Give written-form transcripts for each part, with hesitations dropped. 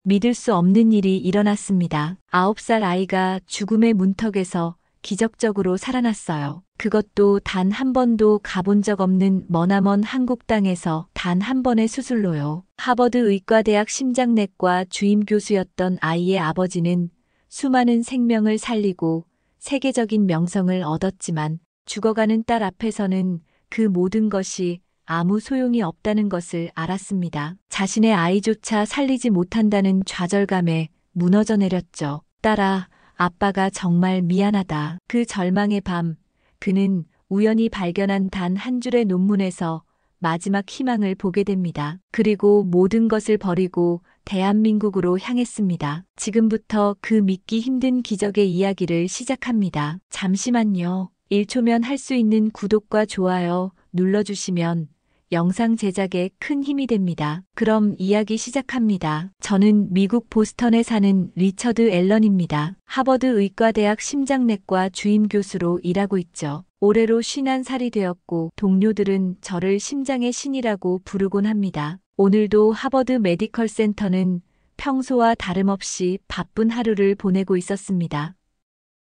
믿을 수 없는 일이 일어났습니다. 9살 아이가 죽음의 문턱에서 기적적으로 살아났어요. 그것도 단 한 번도 가본 적 없는 머나먼 한국 땅에서 단 한 번의 수술로요. 하버드 의과대학 심장내과 주임 교수였던 아이의 아버지는 수많은 생명을 살리고 세계적인 명성을 얻었지만 죽어가는 딸 앞에서는 그 모든 것이 아무 소용이 없다는 것을 알았습니다. 자신의 아이조차 살리지 못한다는 좌절감에 무너져 내렸죠. 딸아, 아빠가 정말 미안하다. 그 절망의 밤, 그는 우연히 발견한 단 한 줄의 논문에서 마지막 희망을 보게 됩니다. 그리고 모든 것을 버리고 대한민국으로 향했습니다. 지금부터 그 믿기 힘든 기적의 이야기를 시작합니다. 잠시만요. 1초면 할 수 있는 구독과 좋아요 눌러주시면 영상 제작에 큰 힘이 됩니다. 그럼 이야기 시작합니다. 저는 미국 보스턴에 사는 리처드 앨런입니다. 하버드 의과대학 심장내과 주임 교수로 일하고 있죠. 올해로 51살이 되었고 동료들은 저를 심장의 신이라고 부르곤 합니다. 오늘도 하버드 메디컬 센터는 평소와 다름없이 바쁜 하루를 보내고 있었습니다.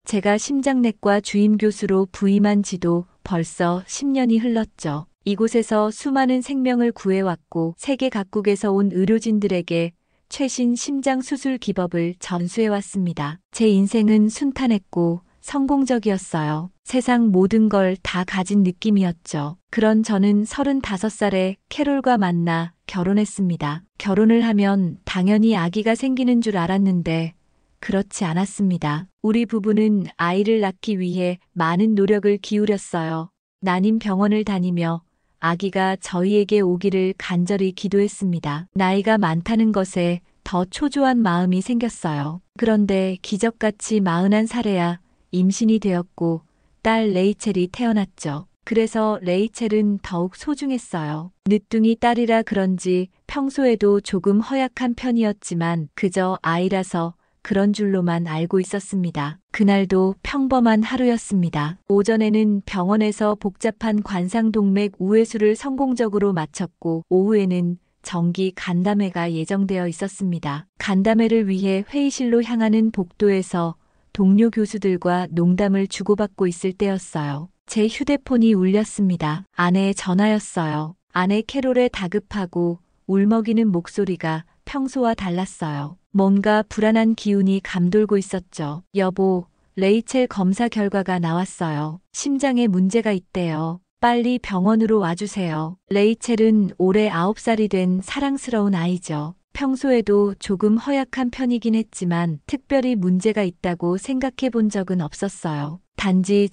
제가 심장내과 주임 교수로 부임한 지도 벌써 10년이 흘렀죠. 이곳에서 수많은 생명을 구해왔고 세계 각국에서 온 의료진들에게 최신 심장 수술 기법을 전수해왔습니다. 제 인생은 순탄했고 성공적이었어요. 세상 모든 걸 다 가진 느낌이었죠. 그런 저는 35살에 캐롤과 만나 결혼했습니다. 결혼을 하면 당연히 아기가 생기는 줄 알았는데 그렇지 않았습니다. 우리 부부는 아이를 낳기 위해 많은 노력을 기울였어요. 난임 병원을 다니며 아기가 저희에게 오기를 간절히 기도했습니다. 나이가 많다는 것에 더 초조한 마음이 생겼어요. 그런데 기적같이 41살에야 임신이 되었고 딸 레이첼이 태어났죠. 그래서 레이첼은 더욱 소중했어요. 늦둥이 딸이라 그런지 평소에도 조금 허약한 편이었지만 그저 아이라서 그런 줄로만 알고 있었습니다. 그날도 평범한 하루였습니다. 오전에는 병원에서 복잡한 관상동맥 우회수를 성공적으로 마쳤고 오후에는 정기 간담회가 예정되어 있었습니다. 간담회를 위해 회의실로 향하는 복도에서 동료 교수들과 농담을 주고받고 있을 때였어요. 제 휴대폰이 울렸습니다. 아내의 전화였어요. 아내 캐롤의 다급하고 울먹이는 목소리가 평소와 달랐어요. 뭔가 불안한 기운이 감돌고 있었죠. 여보, 레이첼 검사 결과가 나왔어요. 심장에 문제가 있대요. 빨리 병원으로 와주세요. 레이첼은 올해 9살이 된 사랑스러운 아이죠. 평소에도 조금 허약한 편이긴 했지만 특별히 문제가 있다고 생각해 본 적은 없었어요. 단지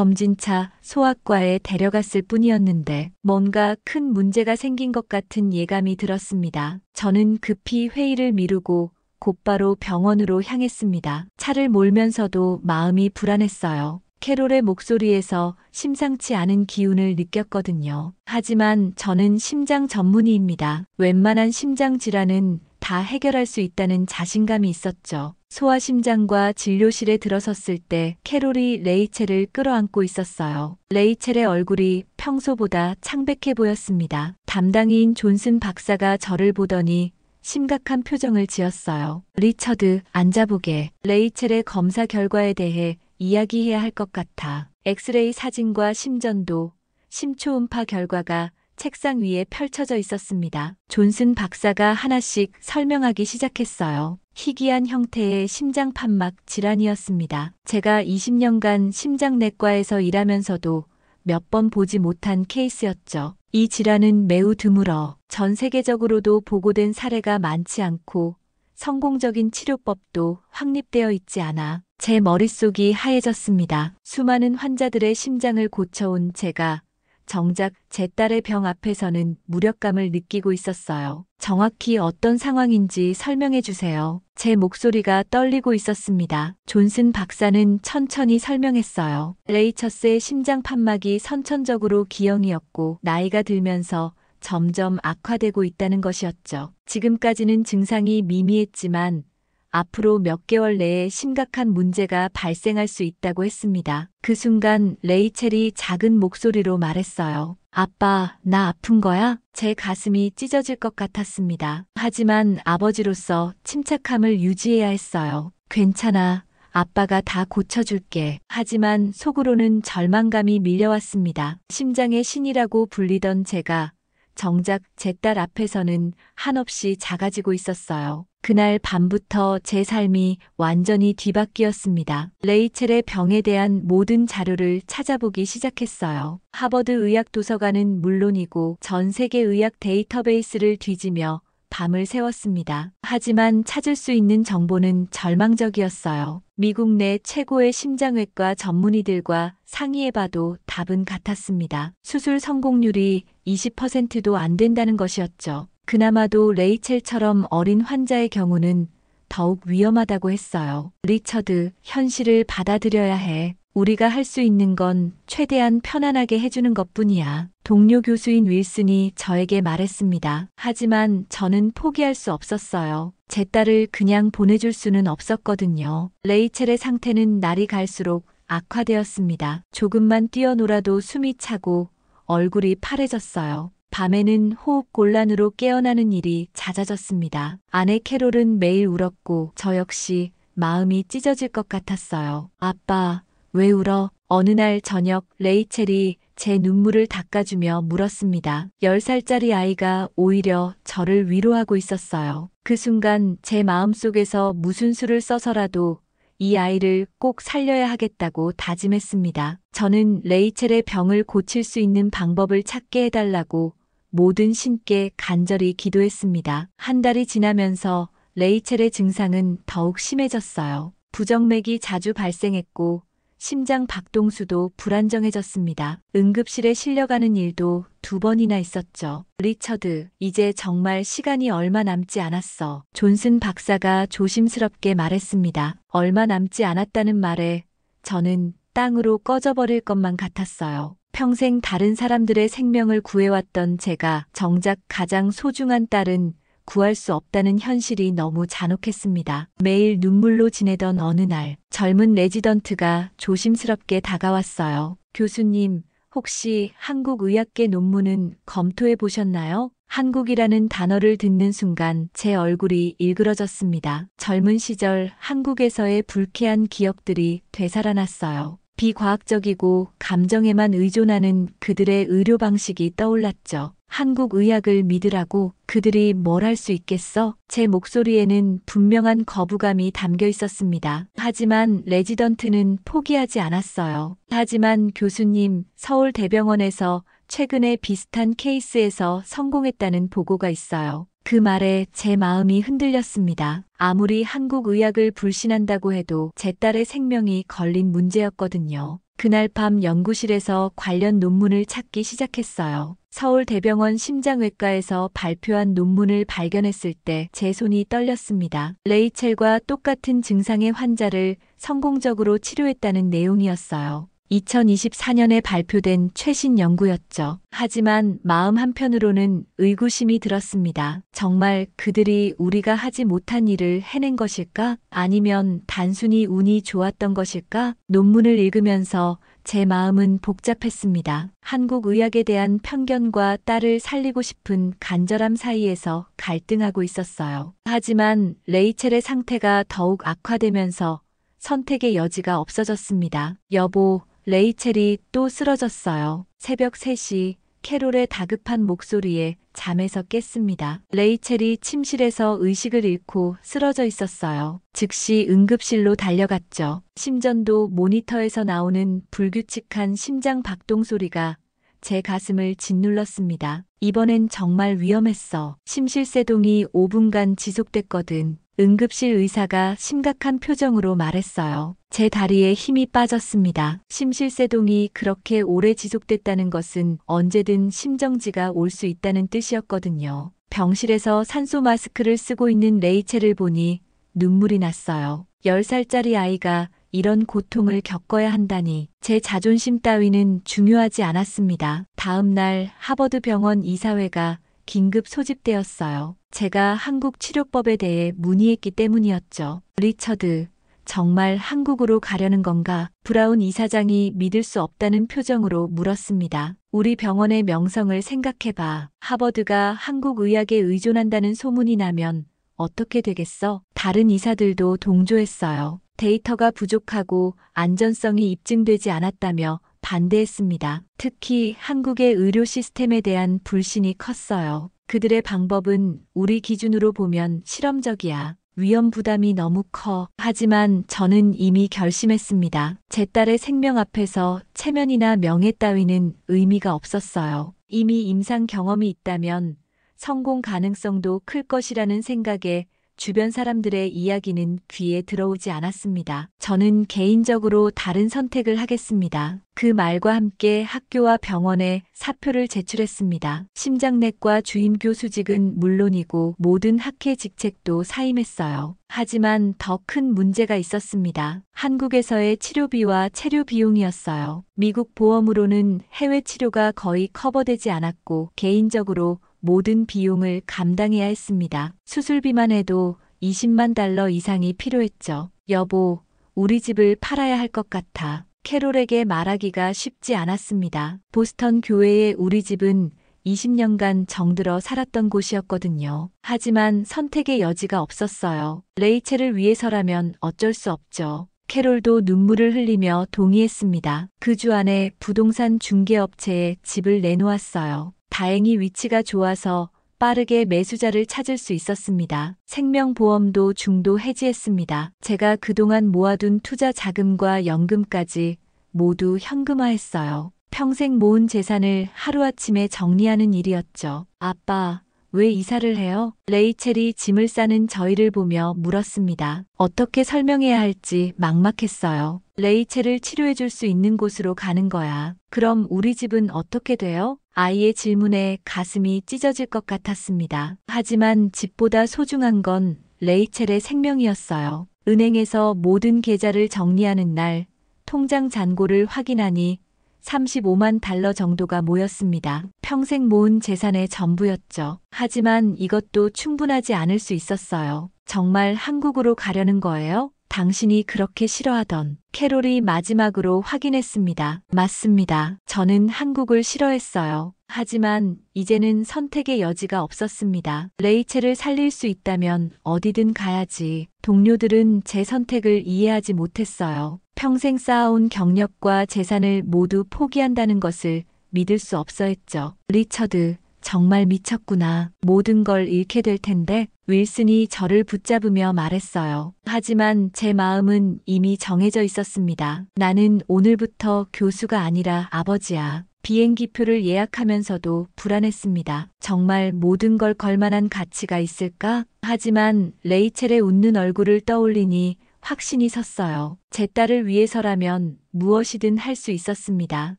정기검진차 소아과에 데려갔을 뿐이었는데 뭔가 큰 문제가 생긴 것 같은 예감이 들었습니다. 저는 급히 회의를 미루고 곧바로 병원으로 향했습니다. 차를 몰면서도 마음이 불안했어요. 캐롤의 목소리에서 심상치 않은 기운을 느꼈거든요. 하지만 저는 심장 전문의입니다. 웬만한 심장 질환은 다 해결할 수 있다는 자신감이 있었죠. 소아심장과 진료실에 들어섰을 때 캐롤이 레이첼을 끌어안고 있었어요. 레이첼의 얼굴이 평소보다 창백해 보였습니다. 담당이인 존슨 박사가 저를 보더니 심각한 표정을 지었어요. 리처드, 앉아보게. 레이첼의 검사 결과에 대해 이야기해야 할 것 같아. 엑스레이 사진과 심전도, 심초음파 결과가 책상 위에 펼쳐져 있었습니다. 존슨 박사가 하나씩 설명하기 시작했어요. 희귀한 형태의 심장판막 질환이었습니다. 제가 20년간 심장내과에서 일하면서도 몇 번 보지 못한 케이스였죠. 이 질환은 매우 드물어 전 세계적으로도 보고된 사례가 많지 않고 성공적인 치료법도 확립되어 있지 않아 제 머릿속이 하얘졌습니다. 수많은 환자들의 심장을 고쳐온 제가 정작 제 딸의 병 앞에서는 무력감을 느끼고 있었어요. 정확히 어떤 상황인지 설명해 주세요. 제 목소리가 떨리고 있었습니다. 존슨 박사는 천천히 설명했어요. 레이처스의 심장 판막이 선천적으로 기형이었고 나이가 들면서 점점 악화되고 있다는 것이었죠. 지금까지는 증상이 미미했지만 앞으로 몇 개월 내에 심각한 문제가 발생할 수 있다고 했습니다. 그 순간 레이첼이 작은 목소리로 말했어요. 아빠, 나 아픈 거야? 제 가슴이 찢어질 것 같았습니다. 하지만 아버지로서 침착함을 유지해야 했어요. 괜찮아. 아빠가 다 고쳐줄게. 하지만 속으로는 절망감이 밀려왔습니다. 심장의 신이라고 불리던 제가 정작 제 딸 앞에서는 한없이 작아지고 있었어요. 그날 밤부터 제 삶이 완전히 뒤바뀌었습니다. 레이첼의 병에 대한 모든 자료를 찾아보기 시작했어요. 하버드 의학 도서관은 물론이고 전 세계 의학 데이터베이스를 뒤지며 밤을 새웠습니다. 하지만 찾을 수 있는 정보는 절망적이었어요. 미국 내 최고의 심장외과 전문의들과 상의해봐도 답은 같았습니다. 수술 성공률이 20%도 안 된다는 것이었죠. 그나마도 레이첼처럼 어린 환자의 경우는 더욱 위험하다고 했어요. 리처드, 현실을 받아들여야 해. 우리가 할 수 있는 건 최대한 편안하게 해주는 것뿐이야. 동료 교수인 윌슨이 저에게 말했습니다. 하지만 저는 포기할 수 없었어요. 제 딸을 그냥 보내줄 수는 없었거든요. 레이첼의 상태는 날이 갈수록 악화되었습니다. 조금만 뛰어놀아도 숨이 차고 얼굴이 파래졌어요. 밤에는 호흡곤란으로 깨어나는 일이 잦아졌습니다. 아내 캐롤은 매일 울었고 저 역시 마음이 찢어질 것 같았어요. 아빠, 왜 울어? 어느 날 저녁 레이첼이 제 눈물을 닦아주며 물었습니다. 10살짜리 아이가 오히려 저를 위로하고 있었어요. 그 순간 제 마음속에서 무슨 수를 써서라도 이 아이를 꼭 살려야 하겠다고 다짐했습니다. 저는 레이첼의 병을 고칠 수 있는 방법을 찾게 해달라고 모든 신께 간절히 기도했습니다. 한 달이 지나면서 레이첼의 증상은 더욱 심해졌어요. 부정맥이 자주 발생했고 심장 박동수도 불안정해졌습니다. 응급실에 실려가는 일도 2번이나 있었죠. 리처드, 이제 정말 시간이 얼마 남지 않았어. 존슨 박사가 조심스럽게 말했습니다. 얼마 남지 않았다는 말에 저는 땅으로 꺼져버릴 것만 같았어요. 평생 다른 사람들의 생명을 구해왔던 제가 정작 가장 소중한 딸은 구할 수 없다는 현실이 너무 잔혹했습니다. 매일 눈물로 지내던 어느 날, 젊은 레지던트가 조심스럽게 다가왔어요. 교수님, 혹시 한국의학계 논문은 검토해 보셨나요? 한국이라는 단어를 듣는 순간 제 얼굴이 일그러졌습니다. 젊은 시절 한국에서의 불쾌한 기억들이 되살아났어요. 비과학적이고 감정에만 의존하는 그들의 의료 방식이 떠올랐죠. 한국 의학을 믿으라고 그들이 뭘 할 수 있겠어? 제 목소리에는 분명한 거부감이 담겨 있었습니다. 하지만 레지던트는 포기하지 않았어요. 하지만 교수님, 서울대병원에서 최근에 비슷한 케이스에서 성공했다는 보고가 있어요. 그 말에 제 마음이 흔들렸습니다. 아무리 한국 의학을 불신한다고 해도 제 딸의 생명이 걸린 문제였거든요. 그날 밤 연구실에서 관련 논문을 찾기 시작했어요. 서울대병원 심장외과에서 발표한 논문을 발견했을 때 제 손이 떨렸습니다. 레이첼과 똑같은 증상의 환자를 성공적으로 치료했다는 내용이었어요. 2024년에 발표된 최신 연구였죠. 하지만 마음 한편으로는 의구심이 들었습니다. 정말 그들이 우리가 하지 못한 일을 해낸 것일까? 아니면 단순히 운이 좋았던 것일까? 논문을 읽으면서 제 마음은 복잡했습니다. 한국 의학에 대한 편견과 딸을 살리고 싶은 간절함 사이에서 갈등하고 있었어요. 하지만 레이첼의 상태가 더욱 악화되면서 선택의 여지가 없어졌습니다. 여보, 레이첼이 또 쓰러졌어요. 새벽 3시 캐롤의 다급한 목소리에 잠에서 깼습니다. 레이첼이 침실에서 의식을 잃고 쓰러져 있었어요. 즉시 응급실로 달려갔죠. 심전도 모니터에서 나오는 불규칙한 심장 박동 소리가 제 가슴을 짓눌렀습니다. 이번엔 정말 위험했어. 심실세동이 5분간 지속됐거든. 응급실 의사가 심각한 표정으로 말했어요. 제 다리에 힘이 빠졌습니다. 심실세동이 그렇게 오래 지속됐다는 것은 언제든 심정지가 올 수 있다는 뜻이었거든요. 병실에서 산소 마스크를 쓰고 있는 레이첼을 보니 눈물이 났어요. 10살짜리 아이가 이런 고통을 겪어야 한다니. 제 자존심 따위는 중요하지 않았습니다. 다음 날 하버드 병원 이사회가 긴급 소집되었어요. 제가 한국 치료법에 대해 문의했기 때문이었죠. 리처드, 정말 한국으로 가려는 건가? 브라운 이사장이 믿을 수 없다는 표정으로 물었습니다. 우리 병원의 명성을 생각해봐. 하버드가 한국 의학에 의존한다는 소문이 나면 어떻게 되겠어? 다른 의사들도 동조했어요. 데이터가 부족하고 안전성이 입증되지 않았다며 반대했습니다. 특히 한국의 의료 시스템에 대한 불신이 컸어요. 그들의 방법은 우리 기준으로 보면 실험적이야. 위험 부담이 너무 커. 하지만 저는 이미 결심했습니다. 제 딸의 생명 앞에서 체면이나 명예 따위는 의미가 없었어요. 이미 임상 경험이 있다면 성공 가능성도 클 것이라는 생각에 주변 사람들의 이야기는 귀에 들어오지 않았습니다. 저는 개인적으로 다른 선택을 하겠습니다. 그 말과 함께 학교와 병원에 사표를 제출했습니다. 심장내과 주임 교수직은 물론이고 모든 학회 직책도 사임했어요. 하지만 더 큰 문제가 있었습니다. 한국에서의 치료비와 체류 비용이었어요. 미국 보험으로는 해외 치료가 거의 커버되지 않았고 개인적으로 모든 비용을 감당해야 했습니다. 수술비만 해도 $20만 이상이 필요했죠. 여보, 우리 집을 팔아야 할 것 같아. 캐롤에게 말하기가 쉽지 않았습니다. 보스턴 교회의 우리 집은 20년간 정들어 살았던 곳이었거든요. 하지만 선택의 여지가 없었어요. 레이첼을 위해서라면 어쩔 수 없죠. 캐롤도 눈물을 흘리며 동의했습니다. 그 주 안에 부동산 중개업체에 집을 내놓았어요. 다행히 위치가 좋아서 빠르게 매수자를 찾을 수 있었습니다. 생명보험도 중도 해지했습니다. 제가 그동안 모아둔 투자 자금과 연금까지 모두 현금화했어요. 평생 모은 재산을 하루아침에 정리하는 일이었죠. 아빠, 왜 이사를 해요? 레이첼이 짐을 싸는 저희를 보며 물었습니다. 어떻게 설명해야 할지 막막했어요. 레이첼을 치료해줄 수 있는 곳으로 가는 거야. 그럼 우리 집은 어떻게 돼요? 아이의 질문에 가슴이 찢어질 것 같았습니다. 하지만 집보다 소중한 건 레이첼의 생명이었어요. 은행에서 모든 계좌를 정리하는 날, 통장 잔고를 확인하니 $35만 정도가 모였습니다. 평생 모은 재산의 전부였죠. 하지만 이것도 충분하지 않을 수 있었어요. 정말 한국으로 가려는 거예요? 당신이 그렇게 싫어하던. 캐롤이 마지막으로 확인했습니다. 맞습니다. 저는 한국을 싫어했어요. 하지만 이제는 선택의 여지가 없었습니다. 레이첼을 살릴 수 있다면 어디든 가야지. 동료들은 제 선택을 이해하지 못했어요. 평생 쌓아온 경력과 재산을 모두 포기한다는 것을 믿을 수 없어 했죠. 리처드, 정말 미쳤구나. 모든 걸 잃게 될 텐데. 윌슨이 저를 붙잡으며 말했어요. 하지만 제 마음은 이미 정해져 있었습니다. 나는 오늘부터 교수가 아니라 아버지야. 비행기표를 예약하면서도 불안했습니다. 정말 모든 걸 걸 만한 가치가 있을까? 하지만 레이첼의 웃는 얼굴을 떠올리니 확신이 섰어요. 제 딸을 위해서라면 무엇이든 할 수 있었습니다.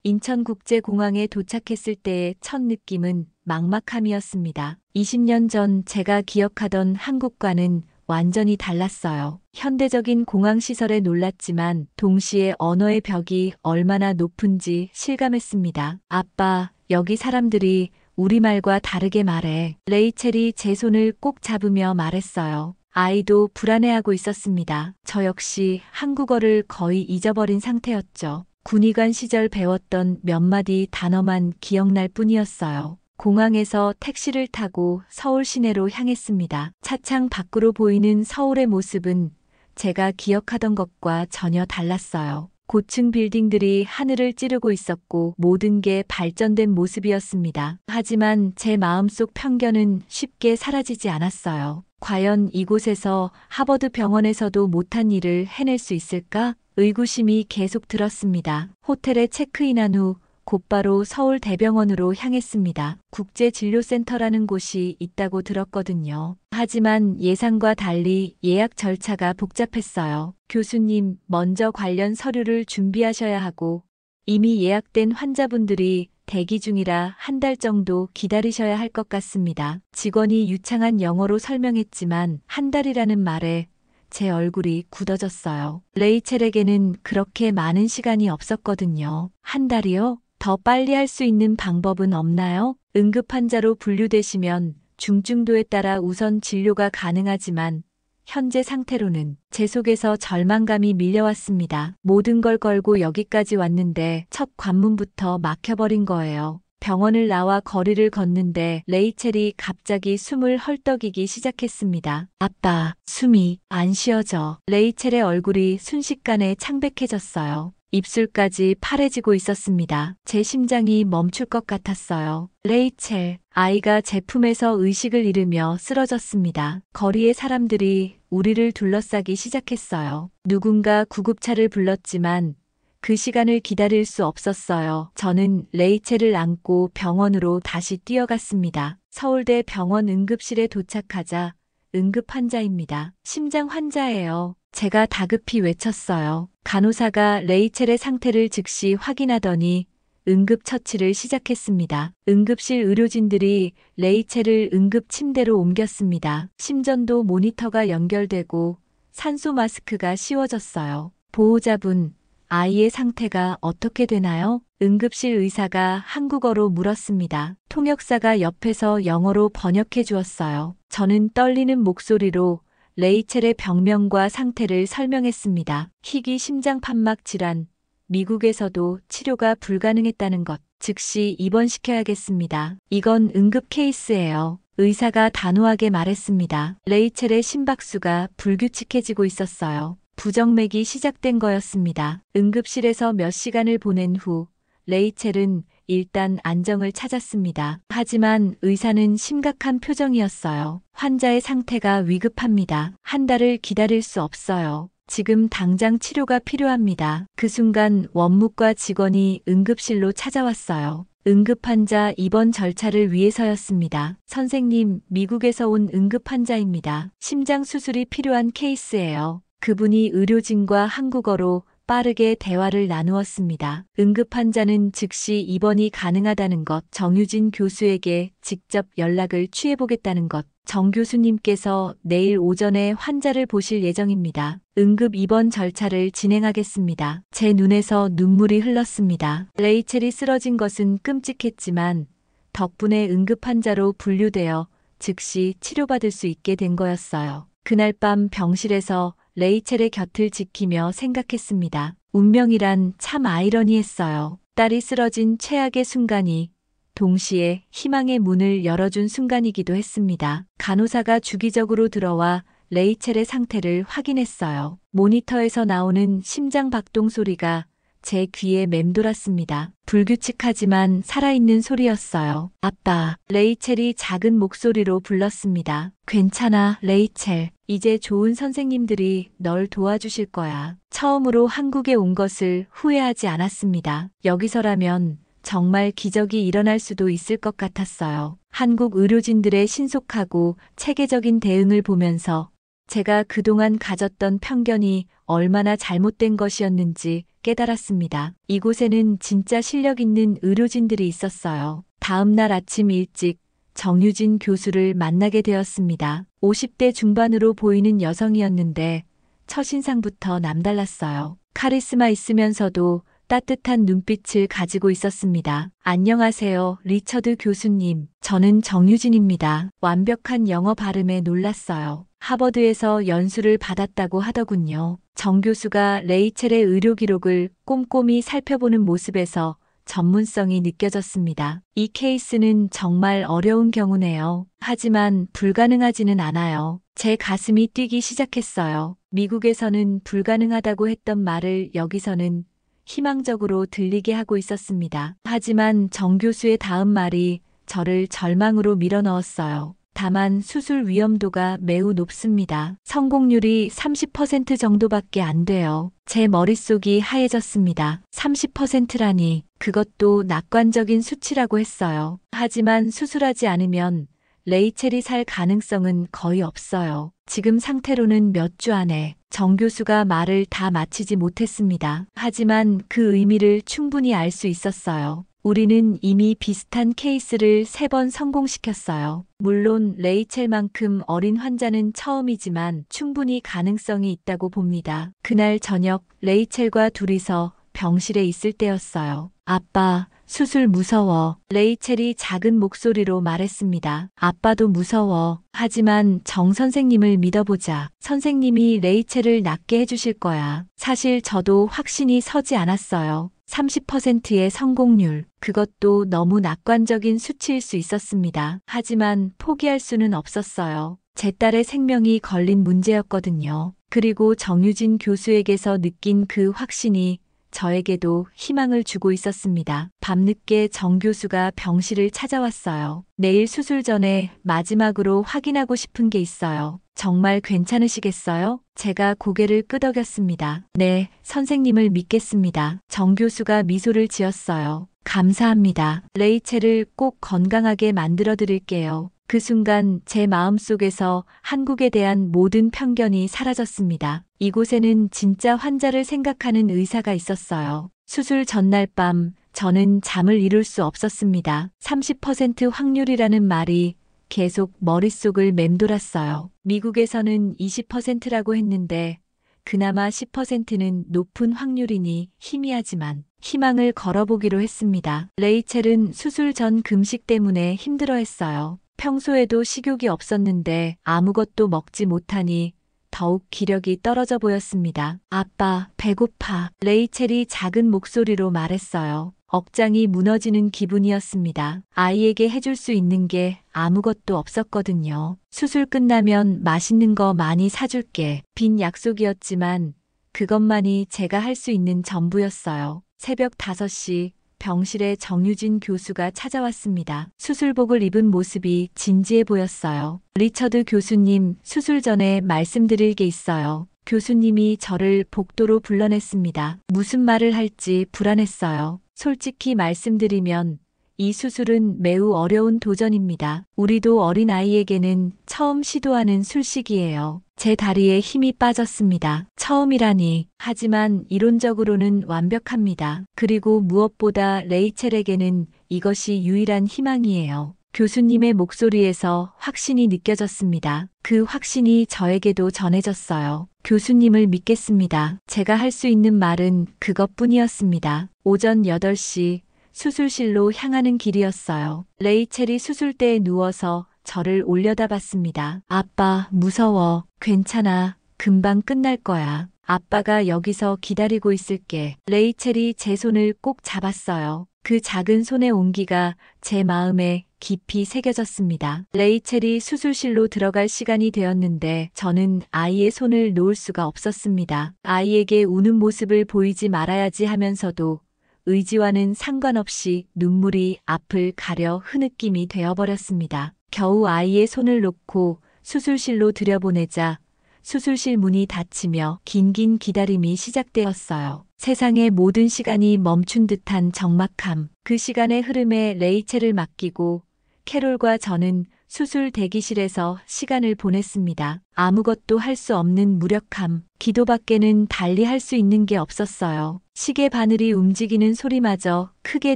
인천국제공항에 도착했을 때의 첫 느낌은 막막함이었습니다. 20년 전 제가 기억하던 한국과는 완전히 달랐어요. 현대적인 공항 시설에 놀랐지만 동시에 언어의 벽이 얼마나 높은지 실감했습니다. 아빠, 여기 사람들이 우리말과 다르게 말해. 레이첼이 제 손을 꼭 잡으며 말했어요. 아이도 불안해하고 있었습니다. 저 역시 한국어를 거의 잊어버린 상태였죠. 군의관 시절 배웠던 몇 마디 단어만 기억날 뿐이었어요. 공항에서 택시를 타고 서울 시내로 향했습니다. 차창 밖으로 보이는 서울의 모습은 제가 기억하던 것과 전혀 달랐어요. 고층 빌딩들이 하늘을 찌르고 있었고 모든 게 발전된 모습이었습니다. 하지만 제 마음속 편견은 쉽게 사라지지 않았어요. 과연 이곳에서 하버드 병원에서도 못한 일을 해낼 수 있을까? 의구심이 계속 들었습니다. 호텔에 체크인한 후 곧바로 서울대병원으로 향했습니다. 국제진료센터라는 곳이 있다고 들었거든요. 하지만 예상과 달리 예약 절차가 복잡했어요. 교수님, 먼저 관련 서류를 준비하셔야 하고 이미 예약된 환자분들이 대기 중이라 한 달 정도 기다리셔야 할 것 같습니다. 직원이 유창한 영어로 설명했지만 한 달이라는 말에 제 얼굴이 굳어졌어요. 레이첼에게는 그렇게 많은 시간이 없었거든요. 한 달이요? 더 빨리 할 수 있는 방법은 없나요? 응급환자로 분류되시면 중증도에 따라 우선 진료가 가능하지만 현재 상태로는 제 속에서 절망감이 밀려왔습니다. 모든 걸 걸고 여기까지 왔는데 첫 관문부터 막혀버린 거예요. 병원을 나와 거리를 걷는데 레이첼이 갑자기 숨을 헐떡이기 시작했습니다. 아빠, 숨이 안 쉬어져. 레이첼의 얼굴이 순식간에 창백해졌어요. 입술까지 파래지고 있었습니다. 제 심장이 멈출 것 같았어요. 레이첼, 아이가 제 품에서 의식을 잃으며 쓰러졌습니다. 거리의 사람들이 우리를 둘러싸기 시작했어요. 누군가 구급차를 불렀지만 그 시간을 기다릴 수 없었어요. 저는 레이첼을 안고 병원으로 다시 뛰어갔습니다. 서울대 병원 응급실에 도착하자 응급 환자입니다. 심장 환자예요. 제가 다급히 외쳤어요. 간호사가 레이첼의 상태를 즉시 확인하더니 응급처치를 시작했습니다. 응급실 의료진들이 레이첼을 응급 침대로 옮겼습니다. 심전도 모니터가 연결되고 산소 마스크가 씌워졌어요. 보호자분, 아이의 상태가 어떻게 되나요? 응급실 의사가 한국어로 물었습니다. 통역사가 옆에서 영어로 번역해 주었어요. 저는 떨리는 목소리로 레이첼의 병명과 상태를 설명했습니다. 희귀 심장 판막 질환, 미국에서도 치료가 불가능했다는 것, 즉시 입원시켜야겠습니다. 이건 응급 케이스예요. 의사가 단호하게 말했습니다. 레이첼의 심박수가 불규칙해지고 있었어요. 부정맥이 시작된 거였습니다. 응급실에서 몇 시간을 보낸 후 레이첼은 일단 안정을 찾았습니다. 하지만 의사는 심각한 표정이었어요. 환자의 상태가 위급합니다. 한 달을 기다릴 수 없어요. 지금 당장 치료가 필요합니다. 그 순간 원무과 직원이 응급실로 찾아왔어요. 응급 환자 입원 절차를 위해서였습니다. 선생님, 미국에서 온 응급 환자입니다. 심장 수술이 필요한 케이스예요. 그분이 의료진과 한국어로 빠르게 대화를 나누었습니다. 응급 환자는 즉시 입원이 가능하다는 것, 정유진 교수에게 직접 연락을 취해보겠다는 것, 정 교수님께서 내일 오전에 환자를 보실 예정입니다. 응급 입원 절차를 진행하겠습니다. 제 눈에서 눈물이 흘렀습니다. 레이첼이 쓰러진 것은 끔찍했지만 덕분에 응급 환자로 분류되어 즉시 치료받을 수 있게 된 거였어요. 그날 밤 병실에서 레이첼의 곁을 지키며 생각했습니다. 운명이란 참 아이러니했어요. 딸이 쓰러진 최악의 순간이 동시에 희망의 문을 열어준 순간이기도 했습니다. 간호사가 주기적으로 들어와 레이첼의 상태를 확인했어요. 모니터에서 나오는 심장 박동 소리가 제 귀에 맴돌았습니다. 불규칙하지만 살아있는 소리였어요. 아빠, 레이첼이 작은 목소리로 불렀습니다. 괜찮아, 레이첼. 이제 좋은 선생님들이 널 도와주실 거야. 처음으로 한국에 온 것을 후회하지 않았습니다. 여기서라면 정말 기적이 일어날 수도 있을 것 같았어요. 한국 의료진들의 신속하고 체계적인 대응을 보면서 제가 그동안 가졌던 편견이 얼마나 잘못된 것이었는지 깨달았습니다. 이곳에는 진짜 실력 있는 의료진들이 있었어요. 다음 날 아침 일찍 정유진 교수를 만나게 되었습니다. 50대 중반으로 보이는 여성이었는데 첫인상부터 남달랐어요. 카리스마 있으면서도 따뜻한 눈빛을 가지고 있었습니다. 안녕하세요, 리처드 교수님. 저는 정유진입니다. 완벽한 영어 발음에 놀랐어요. 하버드에서 연수를 받았다고 하더군요. 정 교수가 레이첼의 의료 기록을 꼼꼼히 살펴보는 모습에서 전문성이 느껴졌습니다. 이 케이스는 정말 어려운 경우네요. 하지만 불가능하지는 않아요. 제 가슴이 뛰기 시작했어요. 미국에서는 불가능하다고 했던 말을 여기서는 희망적으로 들리게 하고 있었습니다. 하지만 정 교수의 다음 말이 저를 절망으로 밀어넣었어요. 다만 수술 위험도가 매우 높습니다. 성공률이 30% 정도밖에 안 돼요. 제 머릿속이 하얘졌습니다. 30%라니 그것도 낙관적인 수치라고 했어요. 하지만 수술하지 않으면 레이첼이 살 가능성은 거의 없어요. 지금 상태로는 몇 주 안에 정 교수가 말을 다 마치지 못했습니다. 하지만 그 의미를 충분히 알 수 있었어요. 우리는 이미 비슷한 케이스를 3번 성공시켰어요. 물론 레이첼만큼 어린 환자는 처음이지만 충분히 가능성이 있다고 봅니다. 그날 저녁 레이첼과 둘이서 병실에 있을 때였어요. 아빠, 수술 무서워. 레이첼이 작은 목소리로 말했습니다. 아빠도 무서워. 하지만 정 선생님을 믿어보자. 선생님이 레이첼을 낫게 해주실 거야. 사실 저도 확신이 서지 않았어요. 30%의 성공률. 그것도 너무 낙관적인 수치일 수 있었습니다. 하지만 포기할 수는 없었어요. 제 딸의 생명이 걸린 문제였거든요. 그리고 정유진 교수에게서 느낀 그 확신이 저에게도 희망을 주고 있었습니다. 밤늦게 정 교수가 병실을 찾아왔어요. 내일 수술 전에 마지막으로 확인하고 싶은 게 있어요. 정말 괜찮으시겠어요? 제가 고개를 끄덕였습니다. 네, 선생님을 믿겠습니다. 정 교수가 미소를 지었어요. 감사합니다. 레이첼을 꼭 건강하게 만들어 드릴게요. 그 순간 제 마음속에서 한국에 대한 모든 편견이 사라졌습니다. 이곳에는 진짜 환자를 생각하는 의사가 있었어요. 수술 전날 밤 저는 잠을 이룰 수 없었습니다. 30% 확률이라는 말이 계속 머릿속을 맴돌았어요. 미국에서는 20%라고 했는데 그나마 10%는 높은 확률이니 희미하지만 희망을 걸어보기로 했습니다. 레이첼은 수술 전 금식 때문에 힘들어했어요. 평소에도 식욕이 없었는데 아무것도 먹지 못하니 더욱 기력이 떨어져 보였습니다. 아빠, 배고파. 레이첼이 작은 목소리로 말했어요. 억장이 무너지는 기분이었습니다. 아이에게 해줄 수 있는 게 아무것도 없었거든요. 수술 끝나면 맛있는 거 많이 사줄게. 빈 약속이었지만 그것만이 제가 할 수 있는 전부였어요. 새벽 5시 병실에 정유진 교수가 찾아왔습니다. 수술복을 입은 모습이 진지해 보였어요. 리처드 교수님, 수술 전에 말씀드릴 게 있어요. 교수님이 저를 복도로 불러냈습니다. 무슨 말을 할지 불안했어요. 솔직히 말씀드리면 이 수술은 매우 어려운 도전입니다. 우리도 어린아이에게는 처음 시도하는 술식이에요. 제 다리에 힘이 빠졌습니다. 처음이라니. 하지만 이론적으로는 완벽합니다. 그리고 무엇보다 레이첼에게는 이것이 유일한 희망이에요. 교수님의 목소리에서 확신이 느껴졌습니다. 그 확신이 저에게도 전해졌어요. 교수님을 믿겠습니다. 제가 할 수 있는 말은 그것뿐이었습니다. 오전 8시 수술실로 향하는 길이었어요. 레이첼이 수술대에 누워서 저를 올려다봤습니다. 아빠, 무서워. 괜찮아. 금방 끝날 거야. 아빠가 여기서 기다리고 있을게. 레이첼이 제 손을 꼭 잡았어요. 그 작은 손의 온기가 제 마음에 깊이 새겨졌습니다. 레이첼이 수술실로 들어갈 시간이 되었는데 저는 아이의 손을 놓을 수가 없었습니다. 아이에게 우는 모습을 보이지 말아야지 하면서도 의지와는 상관없이 눈물이 앞을 가려 흐느낌이 되어버렸습니다. 겨우 아이의 손을 놓고 수술실로 들여보내자 수술실 문이 닫히며 긴긴 기다림이 시작되었어요. 세상의 모든 시간이 멈춘 듯한 적막함. 그 시간의 흐름에 레이첼을 맡기고 캐롤과 저는 수술 대기실에서 시간을 보냈습니다. 아무것도 할 수 없는 무력함. 기도밖에는 달리 할 수 있는 게 없었어요. 시계 바늘이 움직이는 소리마저 크게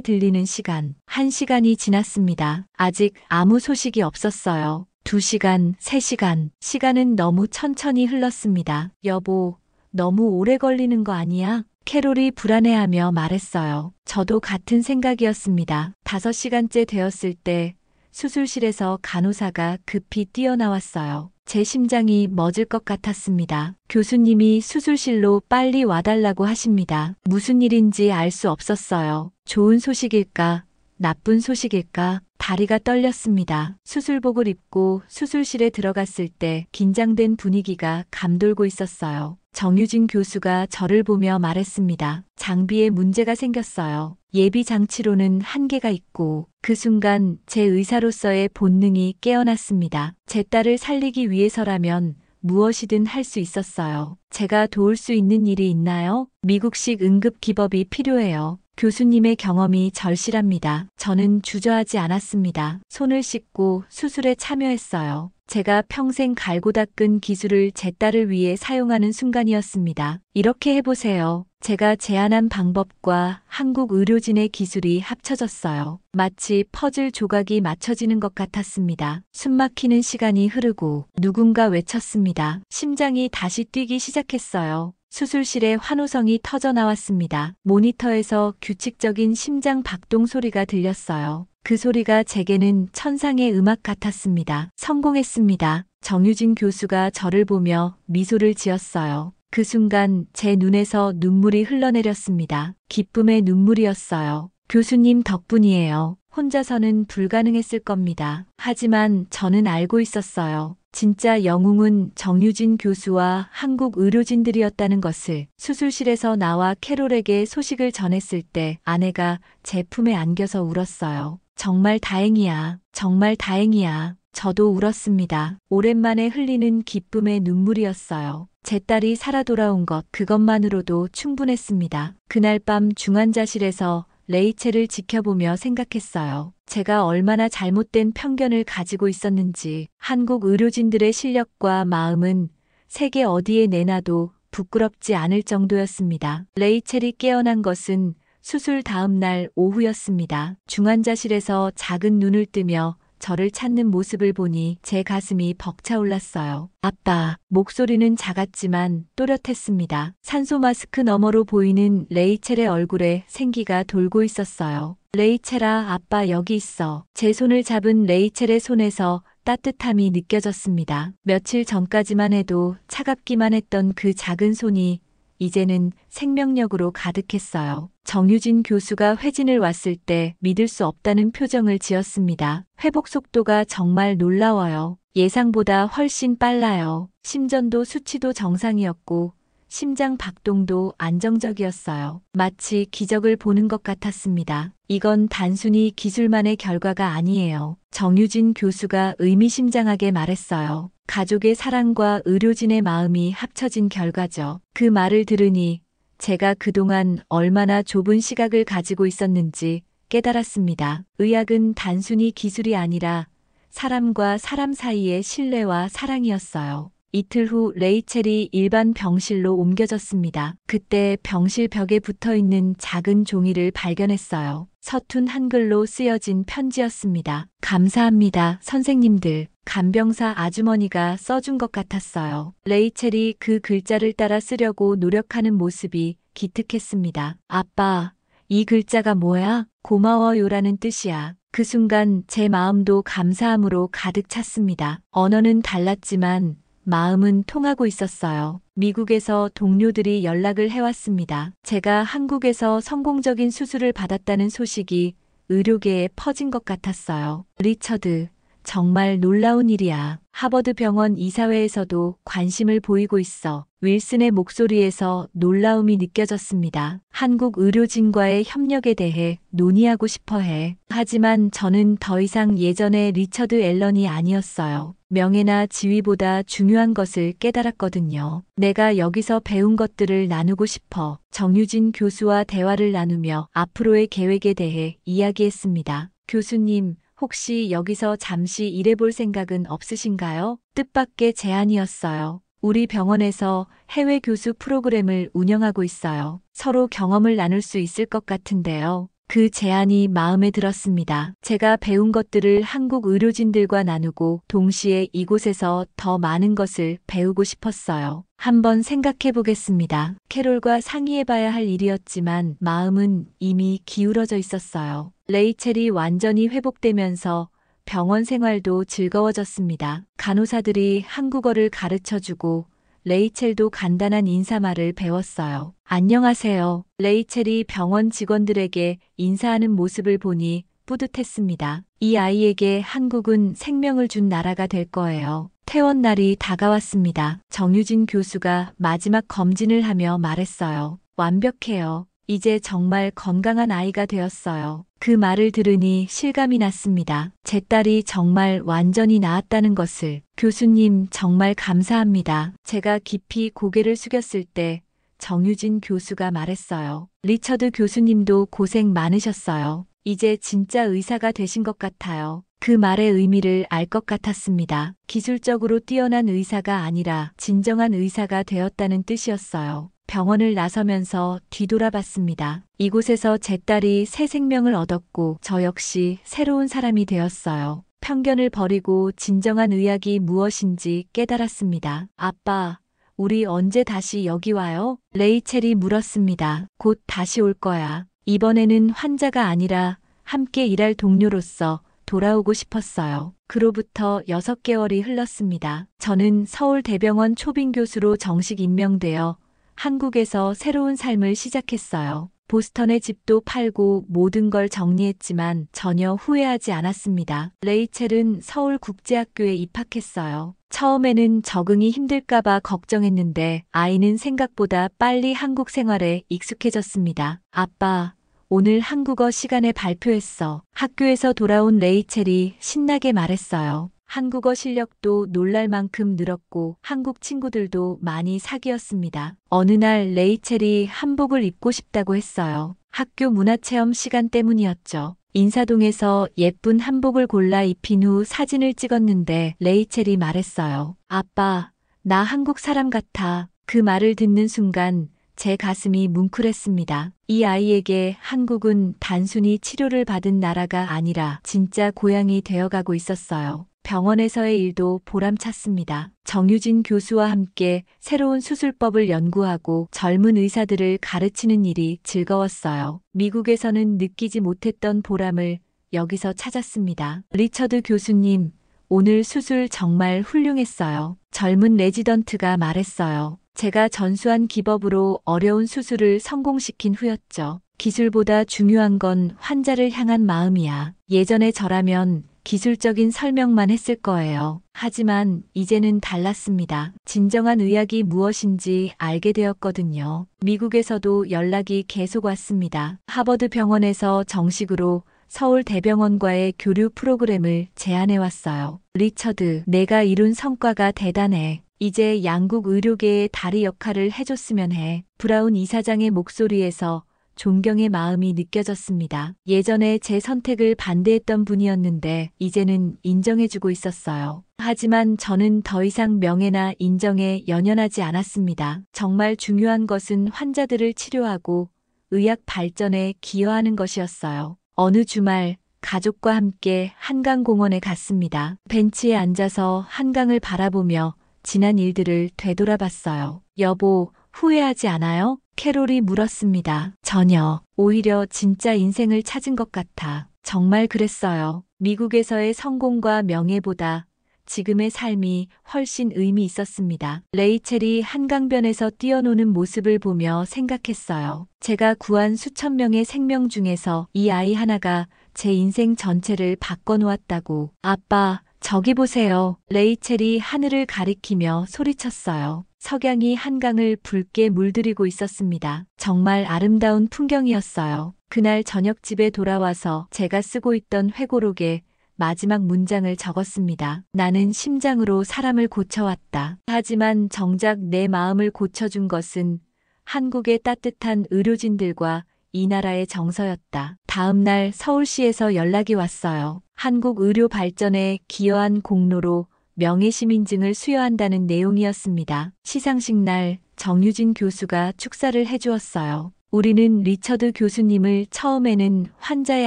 들리는 시간. 1시간이 지났습니다. 아직 아무 소식이 없었어요. 2시간, 3시간. 시간은 너무 천천히 흘렀습니다. 여보, 너무 오래 걸리는 거 아니야? 캐롤이 불안해하며 말했어요. 저도 같은 생각이었습니다. 5시간째 되었을 때 수술실에서 간호사가 급히 뛰어나왔어요. 제 심장이 멎을 것 같았습니다. 교수님이 수술실로 빨리 와달라고 하십니다. 무슨 일인지 알 수 없었어요. 좋은 소식일까? 나쁜 소식일까? 다리가 떨렸습니다. 수술복을 입고 수술실에 들어갔을 때 긴장된 분위기가 감돌고 있었어요. 정유진 교수가 저를 보며 말했습니다. 장비에 문제가 생겼어요. 예비 장치로는 한계가 있고. 그 순간 제 의사로서의 본능이 깨어났습니다. 제 딸을 살리기 위해서라면 무엇이든 할 수 있었어요. 제가 도울 수 있는 일이 있나요? 미국식 응급 기법이 필요해요. 교수님의 경험이 절실합니다. 저는 주저하지 않았습니다. 손을 씻고 수술에 참여했어요. 제가 평생 갈고 닦은 기술을 제 딸을 위해 사용하는 순간이었습니다. 이렇게 해보세요. 제가 제안한 방법과 한국 의료진의 기술이 합쳐졌어요. 마치 퍼즐 조각이 맞춰지는 것 같았습니다. 숨막히는 시간이 흐르고 누군가 외쳤습니다. 심장이 다시 뛰기 시작했어요. 수술실에 환호성이 터져 나왔습니다. 모니터에서 규칙적인 심장 박동 소리가 들렸어요. 그 소리가 제게는 천상의 음악 같았습니다. 성공했습니다. 정유진 교수가 저를 보며 미소를 지었어요. 그 순간 제 눈에서 눈물이 흘러내렸습니다. 기쁨의 눈물이었어요. 교수님 덕분이에요. 혼자서는 불가능했을 겁니다. 하지만 저는 알고 있었어요. 진짜 영웅은 정유진 교수와 한국 의료진들이었다는 것을. 수술실에서 나와 캐롤에게 소식을 전했을 때 아내가 제 품에 안겨서 울었어요. 정말 다행이야. 정말 다행이야. 저도 울었습니다. 오랜만에 흘리는 기쁨의 눈물이었어요. 제 딸이 살아 돌아온 것, 그것만으로도 충분했습니다. 그날 밤 중환자실에서 레이첼을 지켜보며 생각했어요. 제가 얼마나 잘못된 편견을 가지고 있었는지. 한국 의료진들의 실력과 마음은 세계 어디에 내놔도 부끄럽지 않을 정도였습니다. 레이첼이 깨어난 것은 수술 다음 날 오후였습니다. 중환자실에서 작은 눈을 뜨며 저를 찾는 모습을 보니 제 가슴이 벅차올랐어요. 아빠, 목소리는 작았지만 또렷했습니다. 산소 마스크 너머로 보이는 레이첼의 얼굴에 생기가 돌고 있었어요. 레이첼아, 아빠 여기 있어. 제 손을 잡은 레이첼의 손에서 따뜻함이 느껴졌습니다. 며칠 전까지만 해도 차갑기만 했던 그 작은 손이 이제는 생명력으로 가득했어요. 정유진 교수가 회진을 왔을 때 믿을 수 없다는 표정을 지었습니다. 회복 속도가 정말 놀라워요. 예상보다 훨씬 빨라요. 심전도 수치도 정상이었고 심장 박동도 안정적이었어요. 마치 기적을 보는 것 같았습니다. 이건 단순히 기술만의 결과가 아니에요. 정유진 교수가 의미심장하게 말했어요. 가족의 사랑과 의료진의 마음이 합쳐진 결과죠. 그 말을 들으니 제가 그동안 얼마나 좁은 시각을 가지고 있었는지 깨달았습니다. 의학은 단순히 기술이 아니라 사람과 사람 사이의 신뢰와 사랑이었어요. 이틀 후 레이첼이 일반 병실로 옮겨졌습니다. 그때 병실 벽에 붙어있는 작은 종이를 발견했어요. 서툰 한글로 쓰여진 편지였습니다. 감사합니다, 선생님들. 간병사 아주머니가 써준 것 같았어요. 레이첼이 그 글자를 따라 쓰려고 노력하는 모습이 기특했습니다. 아빠, 이 글자가 뭐야? 고마워요라는 뜻이야. 그 순간 제 마음도 감사함으로 가득 찼습니다. 언어는 달랐지만 마음은 통하고 있었어요. 미국에서 동료들이 연락을 해왔습니다. 제가 한국에서 성공적인 수술을 받았다는 소식이 의료계에 퍼진 것 같았어요. 리처드, 정말 놀라운 일이야. 하버드 병원 이사회에서도 관심을 보이고 있어. 윌슨의 목소리에서 놀라움이 느껴졌습니다. 한국 의료진과의 협력에 대해 논의하고 싶어 해. 하지만 저는 더 이상 예전의 리처드 앨런이 아니었어요. 명예나 지위보다 중요한 것을 깨달았거든요. 내가 여기서 배운 것들을 나누고 싶어. 정유진 교수와 대화를 나누며 앞으로의 계획에 대해 이야기했습니다. 교수님, 혹시 여기서 잠시 일해볼 생각은 없으신가요? 뜻밖의 제안이었어요. 우리 병원에서 해외 교수 프로그램을 운영하고 있어요. 서로 경험을 나눌 수 있을 것 같은데요. 그 제안이 마음에 들었습니다. 제가 배운 것들을 한국 의료진들과 나누고 동시에 이곳에서 더 많은 것을 배우고 싶었어요. 한번 생각해 보겠습니다. 캐롤과 상의해봐야 할 일이었지만 마음은 이미 기울어져 있었어요. 레이첼이 완전히 회복되면서 병원 생활도 즐거워졌습니다. 간호사들이 한국어를 가르쳐주고 레이첼도 간단한 인사말을 배웠어요. 안녕하세요. 레이첼이 병원 직원들에게 인사하는 모습을 보니 뿌듯했습니다. 이 아이에게 한국은 생명을 준 나라가 될 거예요. 퇴원 날이 다가왔습니다. 정유진 교수가 마지막 검진을 하며 말했어요. 완벽해요. 이제 정말 건강한 아이가 되었어요. 그 말을 들으니 실감이 났습니다. 제 딸이 정말 완전히 나았다는 것을. 교수님, 정말 감사합니다. 제가 깊이 고개를 숙였을 때 정유진 교수가 말했어요. 리처드 교수님도 고생 많으셨어요. 이제 진짜 의사가 되신 것 같아요. 그 말의 의미를 알 것 같았습니다. 기술적으로 뛰어난 의사가 아니라 진정한 의사가 되었다는 뜻이었어요. 병원을 나서면서 뒤돌아봤습니다. 이곳에서 제 딸이 새 생명을 얻었고 저 역시 새로운 사람이 되었어요. 편견을 버리고 진정한 의학이 무엇인지 깨달았습니다. 아빠, 우리 언제 다시 여기 와요? 레이첼이 물었습니다. 곧 다시 올 거야. 이번에는 환자가 아니라 함께 일할 동료로서 돌아오고 싶었어요. 그로부터 6개월이 흘렀습니다. 저는 서울대병원 초빙 교수로 정식 임명되어 한국에서 새로운 삶을 시작했어요. 보스턴의 집도 팔고 모든 걸 정리했지만 전혀 후회하지 않았습니다. 레이첼은 서울국제학교에 입학했어요. 처음에는 적응이 힘들까봐 걱정했는데 아이는 생각보다 빨리 한국 생활에 익숙해졌습니다. 아빠, 오늘 한국어 시간에 발표했어. 학교에서 돌아온 레이첼이 신나게 말했어요. 한국어 실력도 놀랄 만큼 늘었고 한국 친구들도 많이 사귀었습니다. 어느 날 레이첼이 한복을 입고 싶다고 했어요. 학교 문화체험 시간 때문이었죠. 인사동에서 예쁜 한복을 골라 입힌 후 사진을 찍었는데 레이첼이 말했어요. 아빠, 나 한국 사람 같아. 그 말을 듣는 순간 제 가슴이 뭉클했습니다. 이 아이에게 한국은 단순히 치료를 받은 나라가 아니라 진짜 고향이 되어가고 있었어요. 병원에서의 일도 보람찼습니다. 정유진 교수와 함께 새로운 수술법을 연구하고 젊은 의사들을 가르치는 일이 즐거웠어요. 미국에서는 느끼지 못했던 보람을 여기서 찾았습니다. 리처드 교수님, 오늘 수술 정말 훌륭했어요. 젊은 레지던트가 말했어요. 제가 전수한 기법으로 어려운 수술을 성공시킨 후였죠. 기술보다 중요한 건 환자를 향한 마음이야. 예전에 저라면 기술적인 설명만 했을 거예요. 하지만 이제는 달랐습니다. 진정한 의학이 무엇인지 알게 되었거든요. 미국에서도 연락이 계속 왔습니다. 하버드 병원에서 정식으로 서울대병원과의 교류 프로그램을 제안해 왔어요. 리처드, 내가 이룬 성과가 대단해. 이제 양국 의료계의 다리 역할을 해줬으면 해. 브라운 이사장의 목소리에서 존경의 마음이 느껴졌습니다. 예전에 제 선택을 반대했던 분이었는데 이제는 인정해주고 있었어요. 하지만 저는 더 이상 명예나 인정에 연연하지 않았습니다. 정말 중요한 것은 환자들을 치료하고 의학 발전에 기여하는 것이었어요. 어느 주말 가족과 함께 한강공원에 갔습니다. 벤치에 앉아서 한강을 바라보며 지난 일들을 되돌아봤어요. 여보, 후회하지 않아요? 캐롤이 물었습니다. 전혀. 오히려 진짜 인생을 찾은 것 같아. 정말 그랬어요. 미국에서의 성공과 명예보다 지금의 삶이 훨씬 의미 있었습니다. 레이첼이 한강변에서 뛰어노는 모습을 보며 생각했어요. 제가 구한 수천 명의 생명 중에서 이 아이 하나가 제 인생 전체를 바꿔놓았다고. 아빠, 저기 보세요. 레이첼이 하늘을 가리키며 소리쳤어요. 석양이 한강을 붉게 물들이고 있었습니다. 정말 아름다운 풍경이었어요. 그날 저녁 집에 돌아와서 제가 쓰고 있던 회고록에 마지막 문장을 적었습니다. 나는 심장으로 사람을 고쳐왔다. 하지만 정작 내 마음을 고쳐준 것은 한국의 따뜻한 의료진들과 이 나라의 정서였다. 다음 날 서울시에서 연락이 왔어요. 한국 의료 발전에 기여한 공로로 명예시민증을 수여한다는 내용이었습니다. 시상식 날 정유진 교수가 축사를 해주었어요. 우리는 리처드 교수님을 처음에는 환자의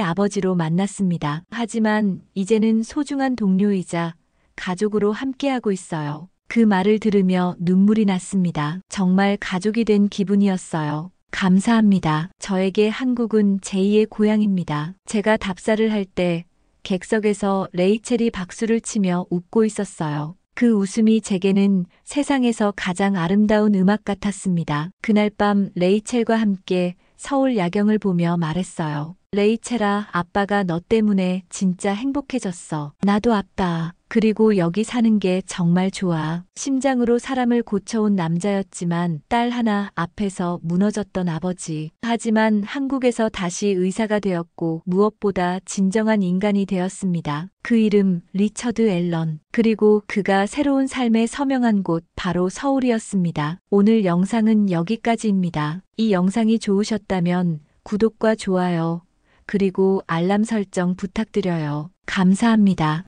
아버지로 만났습니다. 하지만 이제는 소중한 동료이자 가족으로 함께하고 있어요. 그 말을 들으며 눈물이 났습니다. 정말 가족이 된 기분이었어요. 감사합니다. 저에게 한국은 제2의 고향입니다. 제가 답사를 할 때 객석에서 레이첼이 박수를 치며 웃고 있었어요. 그 웃음이 제게는 세상에서 가장 아름다운 음악 같았습니다. 그날 밤 레이첼과 함께 서울 야경을 보며 말했어요. 레이첼아, 아빠가 너 때문에 진짜 행복해졌어. 나도 아빠. 그리고 여기 사는 게 정말 좋아. 심장으로 사람을 고쳐온 남자였지만 딸 하나 앞에서 무너졌던 아버지. 하지만 한국에서 다시 의사가 되었고 무엇보다 진정한 인간이 되었습니다. 그 이름 리처드 앨런. 그리고 그가 새로운 삶에 서명한 곳 바로 서울이었습니다. 오늘 영상은 여기까지입니다. 이 영상이 좋으셨다면 구독과 좋아요, 그리고 알람 설정 부탁드려요. 감사합니다.